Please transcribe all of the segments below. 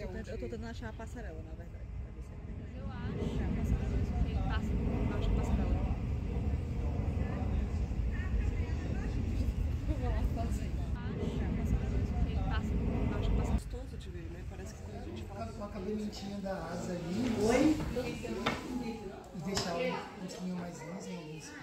Que é onde... Eu tô tentando achar a passarela, na verdade. Pra ver se é Mas eu acho que a passarela ele passa, eu acho a passarela. Eu vou lá fazer. Acho a passarela ele passa, eu acho a passarela. Gostoso de ver, né? Parece que quando a gente fala... Com a cabelentinha da asa ali. Oi? E deixar um pouquinho mais liso em alguns cantos.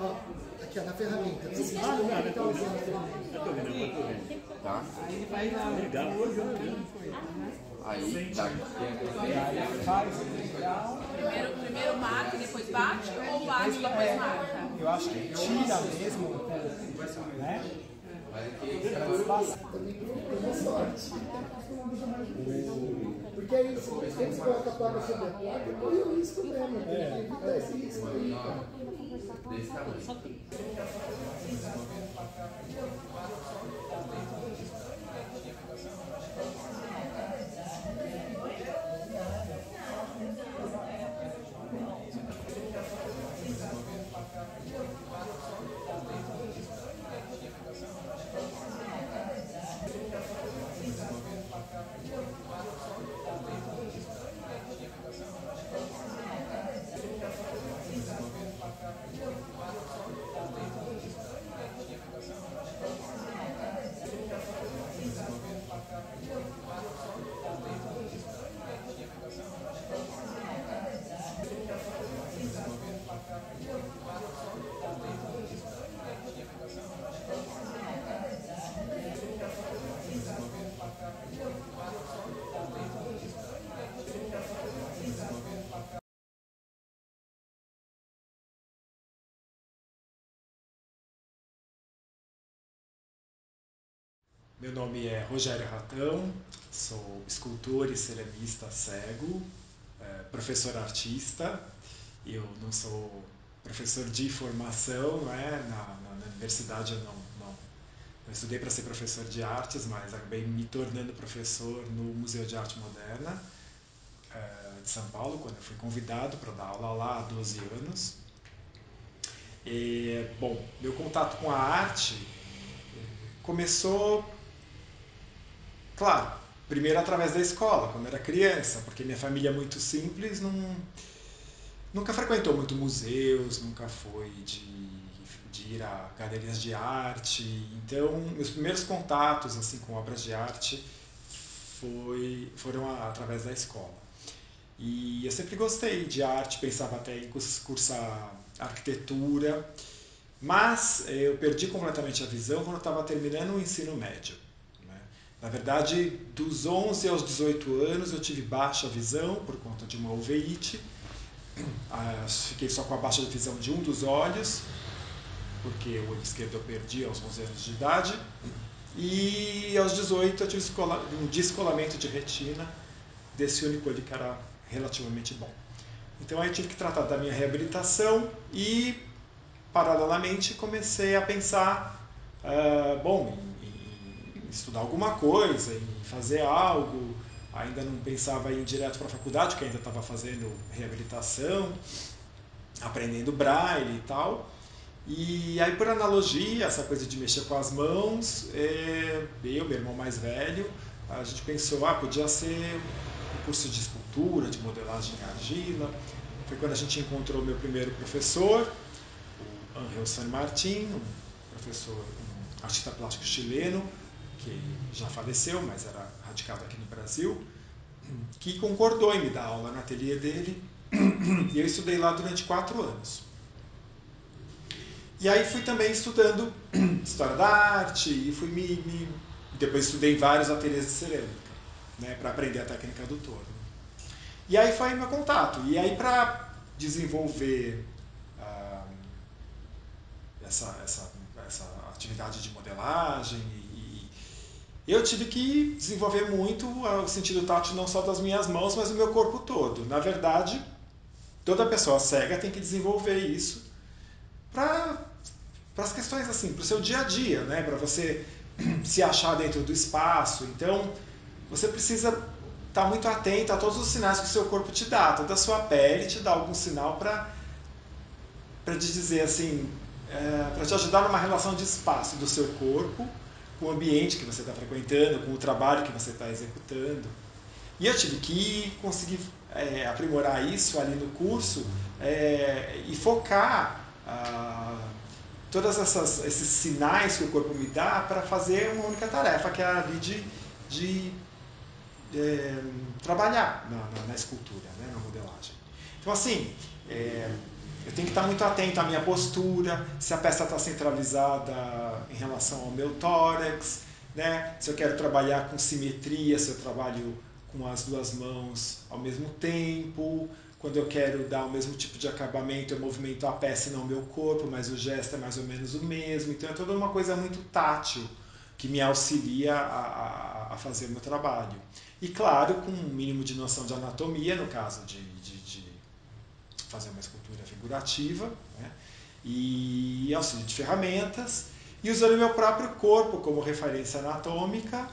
Ó, aqui ó, na ferramenta. Eu tô vendo. Tá? Aí ele vai lá. Legal. Aí, tá. Aí faz o legal. Primeiro marca e depois bate, ou bate e depois marca? Eu acho que tira mesmo um pouco, né? Pra despassar. Também uma sorte. Porque aí, se você coloca a placa sobre a placa, corre o risco mesmo. Evita esse risco aí, cara. Desse tamanho. Meu nome é Rogério Ratão, sou escultor e ceramista cego, professor artista. Eu não sou professor de formação, né? Na universidade eu não estudei para ser professor de artes, mas acabei me tornando professor no Museu de Arte Moderna de São Paulo, quando eu fui convidado para dar aula lá há 12 anos. E, bom, meu contato com a arte começou, claro, primeiro através da escola, quando eu era criança, porque minha família é muito simples, nunca frequentou muito museus, nunca foi de ir a galerias de arte. Então, meus primeiros contatos assim com obras de arte foram através da escola. E eu sempre gostei de arte, pensava até em cursar arquitetura, mas eu perdi completamente a visão quando eu estava terminando o ensino médio. Na verdade, dos 11 aos 18 anos eu tive baixa visão por conta de uma uveíte. Fiquei só com a baixa visão de um dos olhos, porque o olho esquerdo eu perdi aos 11 anos de idade. E aos 18 eu tive um descolamento de retina desse único olho que era relativamente bom. Então aí eu tive que tratar da minha reabilitação e, paralelamente, comecei a pensar, em estudar alguma coisa, em fazer algo. Ainda não pensava em ir direto para a faculdade, porque ainda estava fazendo reabilitação, aprendendo braille e tal. E aí, por analogia, essa coisa de mexer com as mãos, meu irmão mais velho, a gente pensou, podia ser um curso de escultura, de modelagem em argila. Foi quando a gente encontrou o meu primeiro professor, o Ángel San Martín, um professor, um artista plástico chileno, que já faleceu, mas era radicado aqui no Brasil, que concordou em me dar aula no ateliê dele, e eu estudei lá durante 4 anos. E aí fui também estudando História da Arte e depois estudei vários ateliês de cerâmica, né, para aprender a técnica do torno. E aí foi meu contato. E aí para desenvolver essa atividade de modelagem, eu tive que desenvolver muito o sentido tátil não só das minhas mãos, mas do meu corpo todo. Na verdade, toda pessoa cega tem que desenvolver isso para as questões assim, para o seu dia a dia, né? Para você se achar dentro do espaço. Então, você precisa estar muito atento a todos os sinais que o seu corpo te dá. Toda a sua pele te dá algum sinal para te dizer assim, para te ajudar numa relação de espaço do seu corpo com o ambiente que você está frequentando, com o trabalho que você está executando. E eu tive que conseguir aprimorar isso ali no curso e focar todos esses sinais que o corpo me dá para fazer uma única tarefa, que é ali de trabalhar na escultura, né, na modelagem. Então, assim, eu tenho que estar muito atento à minha postura, se a peça está centralizada em relação ao meu tórax, né? Se eu quero trabalhar com simetria, se eu trabalho com as duas mãos ao mesmo tempo, quando eu quero dar o mesmo tipo de acabamento, eu movimento a peça e não o meu corpo, mas o gesto é mais ou menos o mesmo. Então é toda uma coisa muito tátil que me auxilia a fazer o meu trabalho. E claro, com um mínimo de noção de anatomia, no caso de fazer uma escultura figurativa, né? E auxílio de ferramentas, e usando o meu próprio corpo como referência anatômica,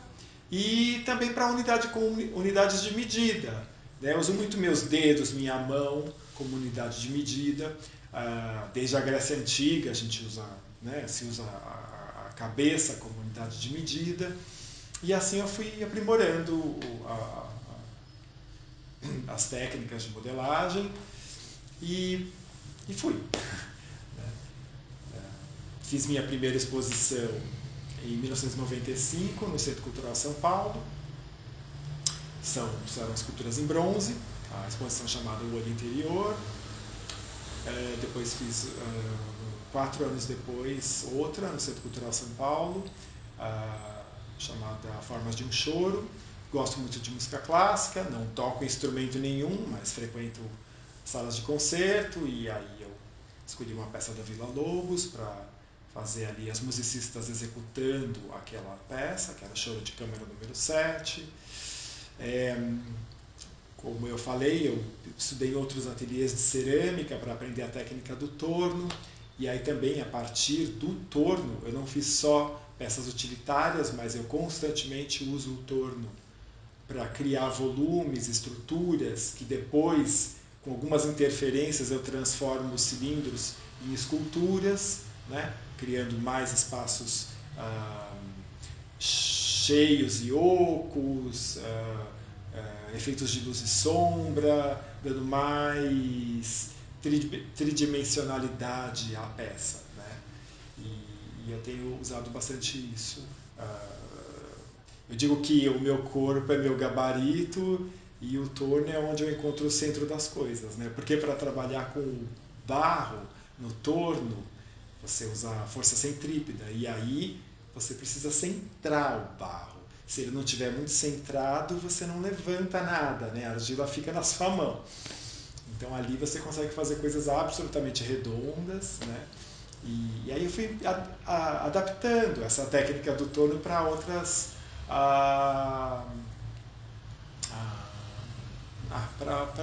e também para unidades de medida, né? Eu uso muito meus dedos, minha mão como unidade de medida. Desde a Grécia Antiga a gente usa, né, se usa a cabeça como unidade de medida, e assim eu fui aprimorando as técnicas de modelagem e fui. Fiz minha primeira exposição em 1995 no Centro Cultural São Paulo. Eram esculturas em bronze, a exposição chamada O Olho Interior. Depois fiz, 4 anos depois, outra no Centro Cultural São Paulo, chamada Formas de um Choro. Gosto muito de música clássica, não toco instrumento nenhum, mas frequento salas de concerto, e aí eu escolhi uma peça da Vila Lobos para fazer ali as musicistas executando aquela peça, que era o Choro de Câmara número 7. Como eu falei, eu estudei em outros ateliês de cerâmica para aprender a técnica do torno, e aí também a partir do torno eu não fiz só peças utilitárias, mas eu constantemente uso o torno para criar volumes, estruturas, que depois, com algumas interferências, eu transformo os cilindros em esculturas, né? Criando mais espaços cheios e ocos, efeitos de luz e sombra, dando mais tridimensionalidade à peça, né? E eu tenho usado bastante isso. Eu digo que o meu corpo é meu gabarito e o torno é onde eu encontro o centro das coisas, né? Porque para trabalhar com barro no torno, você usa a força centrípeta, e aí você precisa centrar o barro. Se ele não estiver muito centrado, você não levanta nada, né? A argila fica na sua mão. Então ali você consegue fazer coisas absolutamente redondas, né? E aí eu fui adaptando essa técnica do torno para outras... para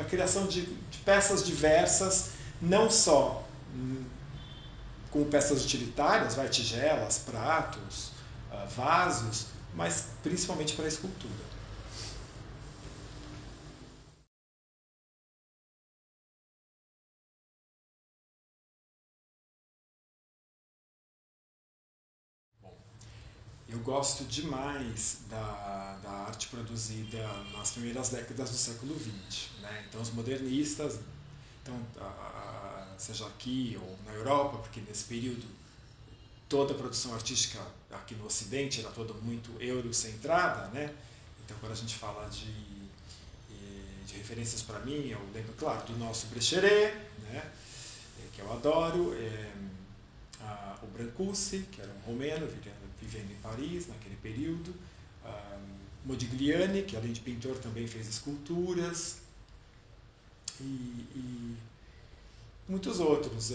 a criação de peças diversas, não só como peças utilitárias, tigelas, pratos, vasos, mas principalmente para a escultura. Eu gosto demais da arte produzida nas primeiras décadas do século XX, né? Então, os modernistas, seja aqui ou na Europa, porque nesse período toda a produção artística aqui no Ocidente era toda muito eurocentrada, né? Então, quando a gente fala de referências para mim, eu lembro, claro, do nosso Brecheret, né? Que eu adoro, o Brancusi, que era um romeno vivendo em Paris naquele período, Modigliani, que além de pintor também fez esculturas, e muitos outros,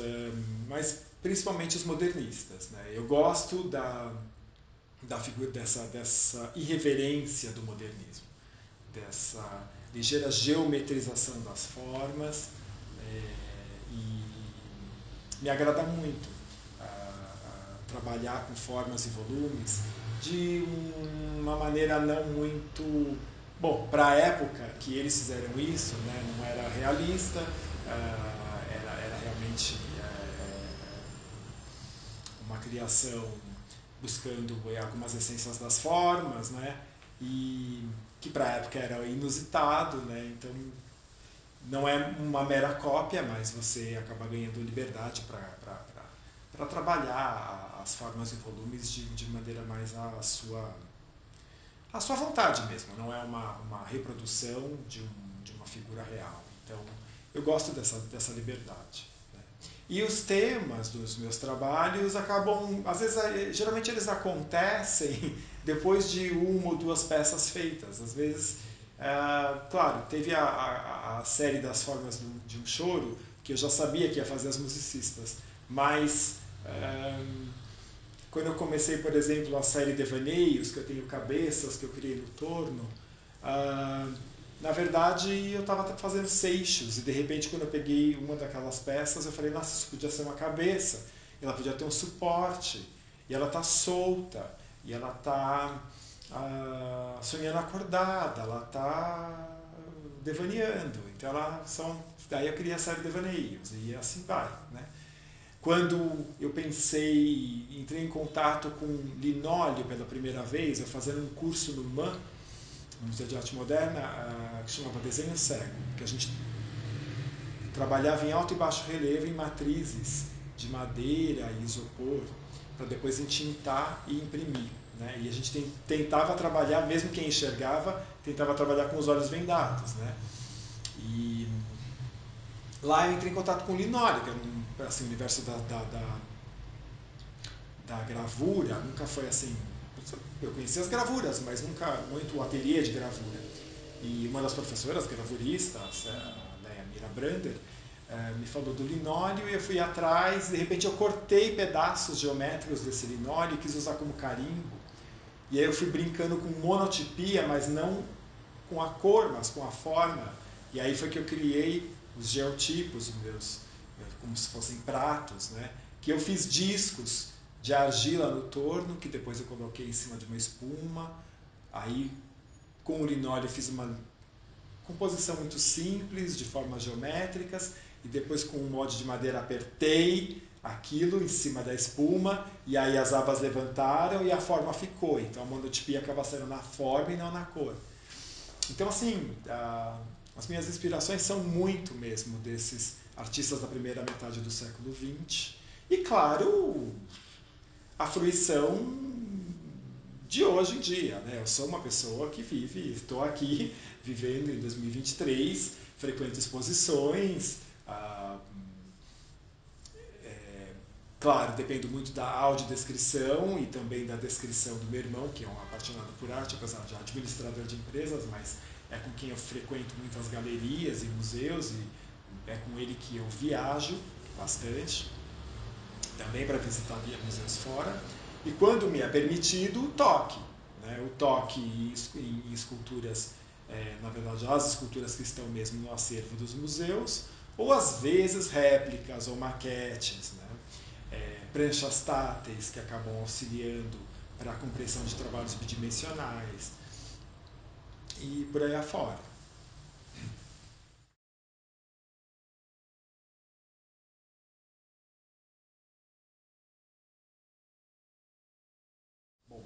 mas principalmente os modernistas, né? Eu gosto da figura dessa irreverência do modernismo, dessa ligeira geometrização das formas, e me agrada muito trabalhar com formas e volumes de uma maneira não muito... Bom, para a época que eles fizeram isso, né, não era realista, era realmente uma criação buscando algumas essências das formas, né, e que para a época era inusitado, né, então não é uma mera cópia, mas você acaba ganhando liberdade para trabalhar as formas e volumes de maneira mais à sua vontade mesmo, não é uma reprodução de uma figura real. Então, eu gosto dessa liberdade. Né? E os temas dos meus trabalhos acabam, às vezes, geralmente eles acontecem depois de uma ou duas peças feitas. Às vezes, claro, teve a série das formas de um choro, que eu já sabia que ia fazer as musicistas, mas quando eu comecei, por exemplo, a série Devaneios, que eu tenho cabeças, que eu criei no torno, na verdade eu estava fazendo seixos, e de repente quando eu peguei uma daquelas peças, eu falei, nossa, isso podia ser uma cabeça, ela podia ter um suporte, e ela está solta, e ela está sonhando acordada, ela está devaneando, então daí eu criei a série Devaneios, e assim vai, né? Quando eu entrei em contato com linóleo pela primeira vez, eu fazendo um curso no MAM, no Museu de Arte Moderna, que chamava Desenho Cego, que a gente trabalhava em alto e baixo relevo em matrizes de madeira e isopor, para depois entintar e imprimir. Né? E a gente tentava trabalhar, mesmo quem enxergava, tentava trabalhar com os olhos vendados. Né? E lá eu entrei em contato com o linóleo, que é assim, o universo da gravura, nunca foi assim... Eu conhecia as gravuras, mas nunca muito o ateliê de gravura. E uma das professoras gravuristas, a Leia Mira Brander, me falou do linóleo e eu fui atrás, de repente eu cortei pedaços geométricos desse linóleo e quis usar como carimbo. E aí eu fui brincando com monotipia, mas não com a cor, mas com a forma. E aí foi que eu criei os geotipos, como se fossem pratos, né? Que eu fiz discos de argila no torno, que depois eu coloquei em cima de uma espuma. Aí, com o linóleo, eu fiz uma composição muito simples, de formas geométricas, e depois com um molde de madeira apertei aquilo em cima da espuma, e aí as abas levantaram e a forma ficou. Então a monotipia acaba sendo na forma e não na cor. Então, assim, as minhas inspirações são muito mesmo desses artistas da primeira metade do século XX. E, claro, a fruição de hoje em dia. Né? Eu sou uma pessoa que estou aqui vivendo em 2023, frequento exposições. Claro, dependo muito da audiodescrição e também da descrição do meu irmão, que é um apaixonado por arte, apesar de administrador de empresas, mas é com quem eu frequento muitas galerias e museus, e é com ele que eu viajo bastante, também para visitar museus fora. E quando me é permitido, o toque. Né? O toque em esculturas, na verdade, as esculturas que estão mesmo no acervo dos museus, ou às vezes réplicas ou maquetes, né? Pranchas táteis que acabam auxiliando para a compreensão de trabalhos bidimensionais e por aí afora. Bom,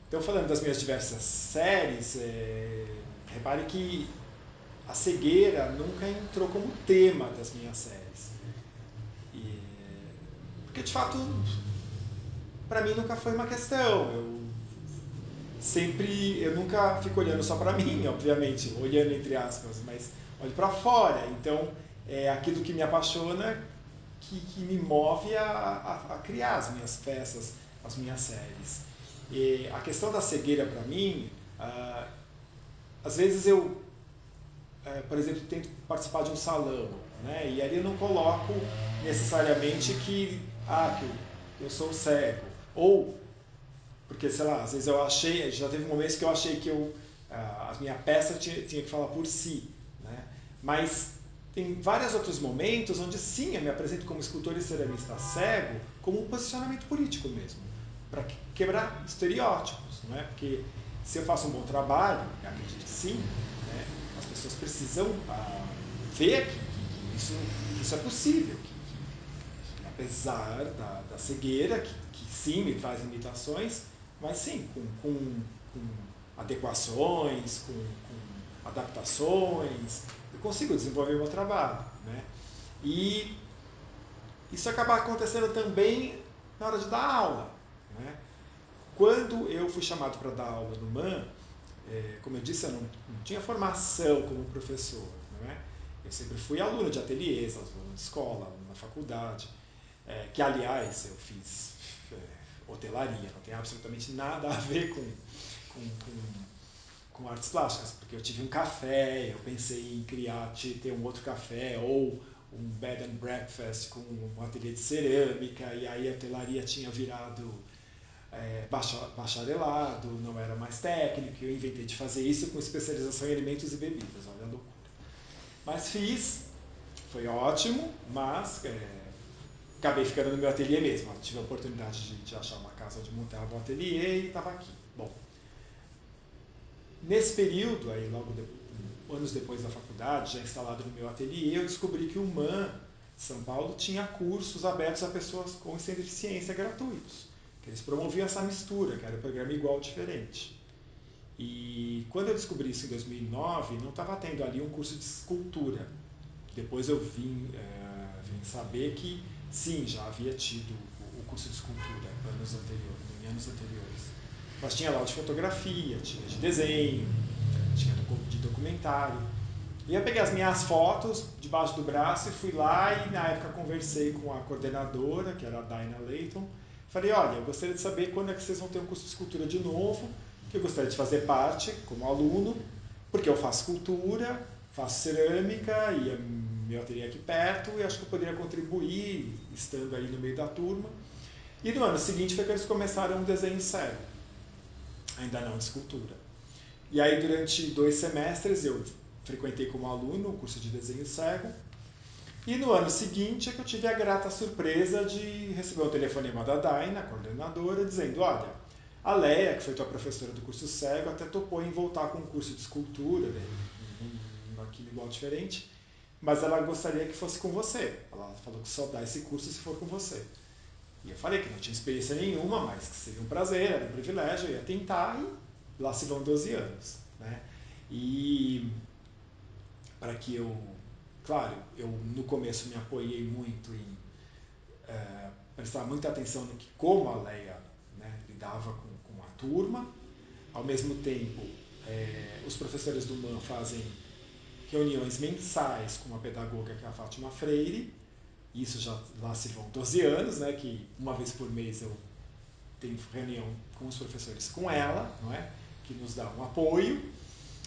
então falando das minhas diversas séries, repare que a cegueira nunca entrou como tema das minhas séries. Porque de fato, para mim nunca foi uma questão. Eu nunca fico olhando só para mim, obviamente, olhando entre aspas, mas olho para fora. Então, aquilo que me apaixona, que me move a criar as minhas peças, as minhas séries. E a questão da cegueira, para mim, às vezes eu, por exemplo, tento participar de um salão, né? E ali eu não coloco necessariamente que eu sou cego. Ou, porque, sei lá, às vezes eu achei, já teve momentos que eu achei que a minha peça tinha que falar por si, né? Mas tem vários outros momentos onde sim, eu me apresento como escultor e ceramista cego, como um posicionamento político mesmo, para quebrar estereótipos, né? Porque se eu faço um bom trabalho, eu acredito que sim, né? As pessoas precisam ver que isso é possível, que apesar da cegueira, que sim me traz limitações, mas sim, com adequações, com adaptações, eu consigo desenvolver o meu trabalho, né? E isso acaba acontecendo também na hora de dar aula, né? Quando eu fui chamado para dar aula no MAN, como eu disse, eu não tinha formação como professor, né? Eu sempre fui aluno de ateliês, aluno de escola, aluno na faculdade, que aliás eu fiz hotelaria, não tem absolutamente nada a ver com artes plásticas, porque eu tive um café, eu pensei em ter um outro café, ou um bed and breakfast com um ateliê de cerâmica, e aí a hotelaria tinha virado bacharelado, não era mais técnico, eu inventei de fazer isso com especialização em alimentos e bebidas, olha a loucura. Mas fiz, foi ótimo, mas acabei ficando no meu ateliê mesmo. Eu tive a oportunidade de achar uma casa onde montava um ateliê e estava aqui. Bom, nesse período, aí anos depois da faculdade, já instalado no meu ateliê, eu descobri que o MAN São Paulo tinha cursos abertos a pessoas com sem deficiência gratuitos. Que eles promoviam essa mistura, que era um programa igual diferente. E quando eu descobri isso em 2009, não estava tendo ali um curso de escultura. Depois eu vim saber que sim, já havia tido o curso de escultura em anos anteriores. Mas tinha lá o de fotografia, tinha de desenho, tinha de documentário. E eu peguei as minhas fotos debaixo do braço e fui lá e na época conversei com a coordenadora, que era a Daina Leighton. Falei, olha, eu gostaria de saber quando é que vocês vão ter um curso de escultura de novo, que eu gostaria de fazer parte como aluno, porque eu faço escultura, faço cerâmica e meu ateliê é aqui perto e acho que eu poderia contribuir estando aí no meio da turma. E no ano seguinte foi que eles começaram um desenho cego, ainda não de escultura. E aí durante 2 semestres eu frequentei como aluno o curso de desenho cego. E no ano seguinte é que eu tive a grata surpresa de receber um telefonema da Daina, a coordenadora, dizendo, olha, a Leia, que foi tua professora do curso cego, até topou em voltar com um curso de escultura, aqui igual diferente, mas ela gostaria que fosse com você. Ela falou que só dá esse curso se for com você. E eu falei que não tinha experiência nenhuma, mas que seria um prazer, era um privilégio, eu ia tentar e lá se vão 12 anos. Né? E para que claro, eu no começo me apoiei muito em prestar muita atenção no que como a Leia, né, lidava com a turma. Ao mesmo tempo, os professores do MAN fazem reuniões mensais com uma pedagoga que é a Fátima Freire. Isso já lá se vão 12 anos, né, que uma vez por mês eu tenho reunião com os professores com ela, não é? Que nos dá um apoio.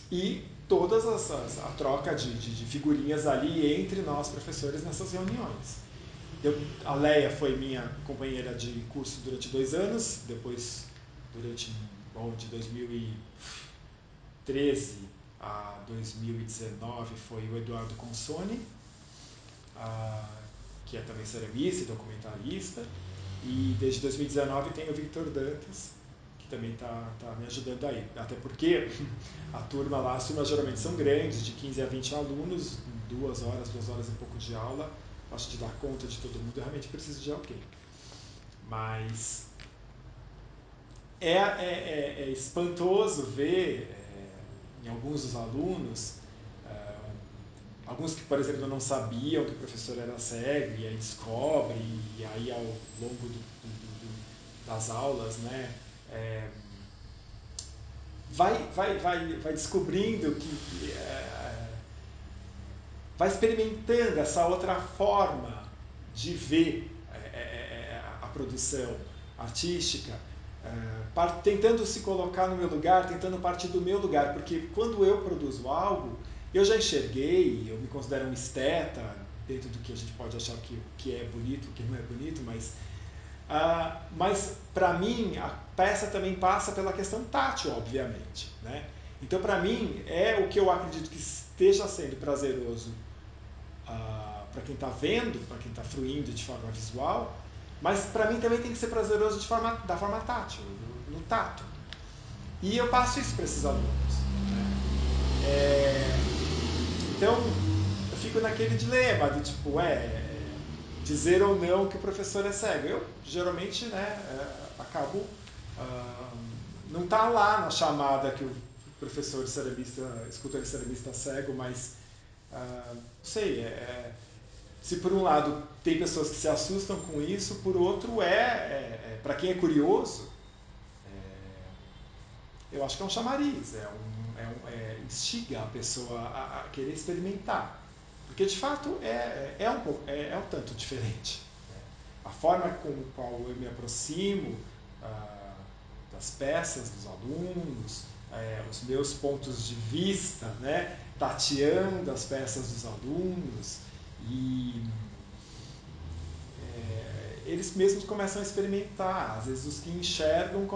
E todas a troca de figurinhas ali entre nós professores nessas reuniões. A Leia foi minha companheira de curso durante 2 anos, depois de 2013 a 2019 foi o Eduardo Consoni, que é também ceramista e documentarista, e desde 2019 tem o Victor Dantas, que também está me ajudando aí. Até porque a turma lá, as turmas geralmente são grandes, de 15 a 20 alunos, 2 horas e pouco de aula. Acho que de dar conta de todo mundo, eu realmente preciso de alguém. Mas é espantoso ver em alguns dos alunos, alguns que, por exemplo, não sabiam que o professor era cego, e aí descobre, e aí ao longo das aulas, né, vai descobrindo vai experimentando essa outra forma de ver a produção artística, tentando se colocar no meu lugar, tentando partir do meu lugar, porque quando eu produzo algo, eu já enxerguei, eu me considero um esteta, dentro do que a gente pode achar que é bonito, o que não é bonito, mas para mim a peça também passa pela questão tátil, obviamente, né? Então para mim é o que eu acredito que esteja sendo prazeroso para quem está vendo, para quem está fruindo de forma visual, mas para mim também tem que ser prazeroso da forma tátil, no tato. E eu passo isso para esses alunos, né? Então eu fico naquele dilema de tipo, dizer ou não que o professor é cego. Eu geralmente, né, acabo não está lá na chamada que o professor de ceramista, escultor de ceramista cego, mas não sei, se por um lado tem pessoas que se assustam com isso, por outro para quem é curioso, eu acho que é um chamariz, instiga a pessoa a querer experimentar, porque de fato é um tanto diferente. A forma com a qual eu me aproximo das peças dos alunos, os meus pontos de vista, né, tateando as peças dos alunos, e eles mesmos começam a experimentar. Às vezes os que enxergam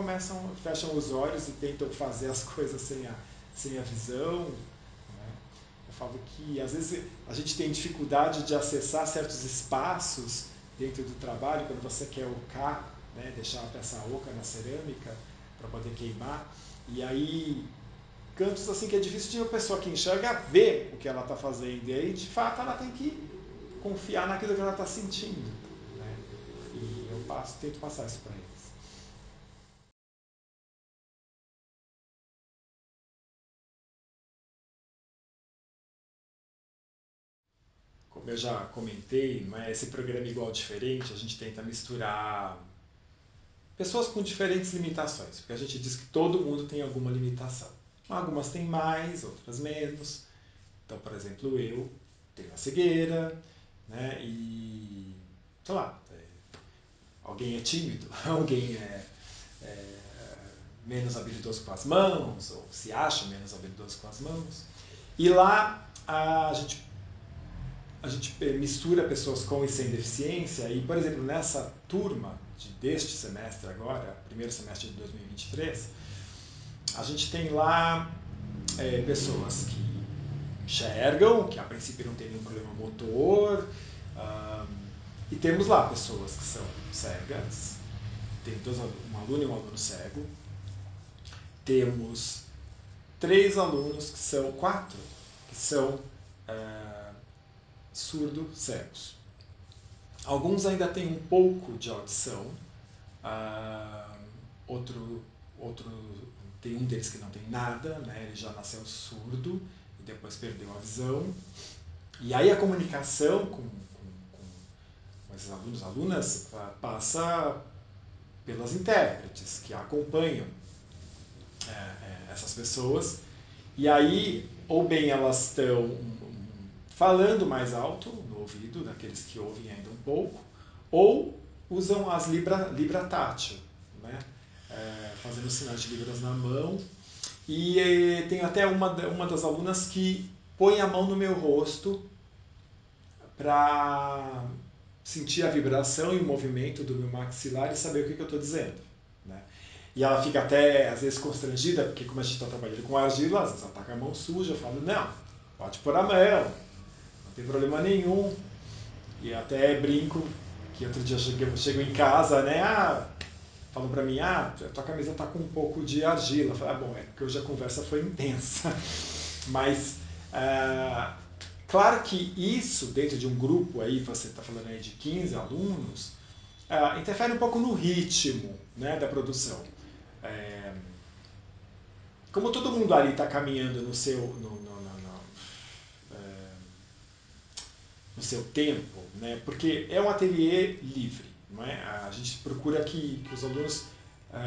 fecham os olhos e tentam fazer as coisas sem a visão, né? Eu falo que às vezes a gente tem dificuldade de acessar certos espaços dentro do trabalho, quando você quer ocar, né, deixar a peça oca na cerâmica para poder queimar, e aí cantos assim que é difícil de uma pessoa que enxerga ver o que ela está fazendo, e aí de fato ela tem que confiar naquilo que ela está sentindo, né? E eu tento passar isso para eles. Como eu já comentei, esse programa Igual Diferente, a gente tenta misturar pessoas com diferentes limitações, porque a gente diz que todo mundo tem alguma limitação. Algumas têm mais, outras menos. Então, por exemplo, eu tenho a cegueira, né? E, sei lá, alguém é tímido, alguém é menos habilidoso com as mãos, ou se acha menos habilidoso com as mãos. E lá a gente mistura pessoas com e sem deficiência, e, por exemplo, nessa turma deste semestre agora, primeiro semestre de 2023, a gente tem lá pessoas que enxergam, que a princípio não tem nenhum problema motor, e temos lá pessoas que são cegas, tem um aluno e um aluno cego, temos quatro que são surdo-cegos. Alguns ainda têm um pouco de audição, tem um deles que não tem nada, né? Ele já nasceu surdo e depois perdeu a visão. E aí a comunicação com esses alunos, alunas, passa pelas intérpretes que acompanham essas pessoas. E aí, ou bem elas estão falando mais alto no ouvido daqueles que ouvem ainda um pouco, ou usam as libra tátil, né? Fazendo sinais de libras na mão. E tem até uma das alunas que põe a mão no meu rosto para sentir a vibração e o movimento do meu maxilar e saber o que eu estou dizendo, né? E ela fica até, às vezes, constrangida, porque como a gente está trabalhando com argila, às vezes ela está com a mão suja, eu falo, não, pode pôr a mão, não tem problema nenhum. E até brinco que outro dia eu chego em casa, né, falam para mim, tua camisa está com um pouco de argila. Eu falo, bom, é porque hoje a conversa foi intensa. Mas, claro que isso, dentro de um grupo, aí você está falando aí de 15 alunos, interfere um pouco no ritmo, né, da produção. Como todo mundo ali está caminhando no seu tempo, né, porque é um ateliê livre, não é? A gente procura que os alunos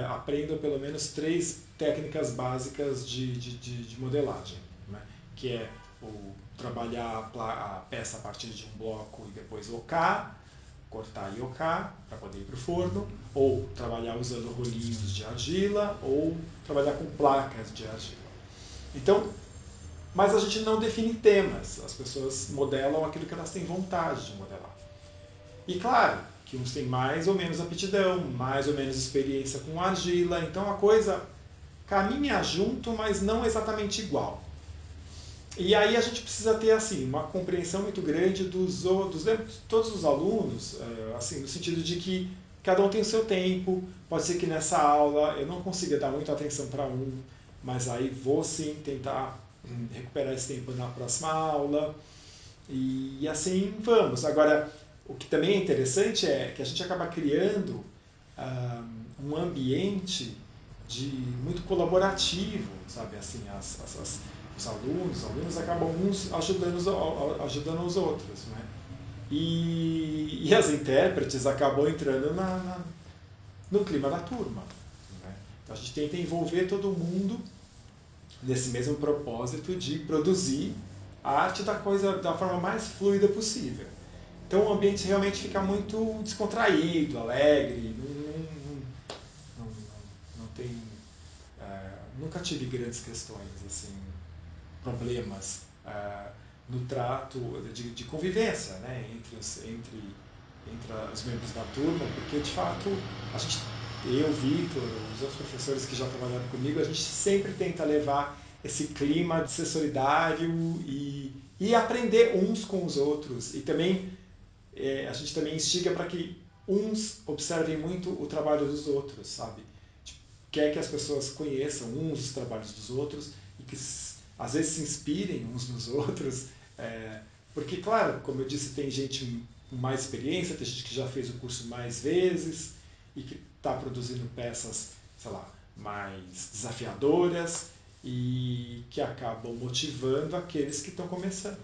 aprendam pelo menos 3 técnicas básicas de modelagem, né, que é o trabalhar a peça a partir de um bloco e depois ocar, cortar yoká para poder ir para o forno, ou trabalhar usando rolinhos de argila, ou trabalhar com placas de argila. Então, mas a gente não define temas, as pessoas modelam aquilo que elas têm vontade de modelar. E claro, que uns têm mais ou menos aptidão, mais ou menos experiência com argila, então a coisa caminha junto, mas não exatamente igual. E aí a gente precisa ter assim uma compreensão muito grande todos os alunos, assim, no sentido de que cada um tem o seu tempo, pode ser que nessa aula eu não consiga dar muita atenção para um, mas aí vou sim tentar recuperar esse tempo na próxima aula, e assim vamos. Agora, o que também é interessante é que a gente acaba criando um ambiente muito colaborativo, sabe? Assim, os alunos acabam uns ajudando os outros, né? E as intérpretes acabam entrando no clima da turma, né? Então a gente tenta envolver todo mundo nesse mesmo propósito de produzir a arte da forma mais fluida possível. Então o ambiente realmente fica muito descontraído, alegre, não tem... nunca tive grandes questões, assim, problemas no trato de convivência, né, entre os membros da turma, porque de fato eu, Vitor, os outros professores que já trabalharam comigo, a gente sempre tenta levar esse clima de ser solidário e aprender uns com os outros. E também a gente também instiga para que uns observem muito o trabalho dos outros, sabe? Quer que as pessoas conheçam uns os trabalhos dos outros e que às vezes se inspirem uns nos outros, porque, claro, como eu disse, tem gente com mais experiência, tem gente que já fez o curso mais vezes e que está produzindo peças, sei lá, mais desafiadoras e que acabam motivando aqueles que estão começando.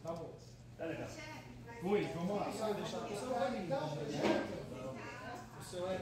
Tá bom. Oi, vamos lá. Deixa o seu caminho. O seu é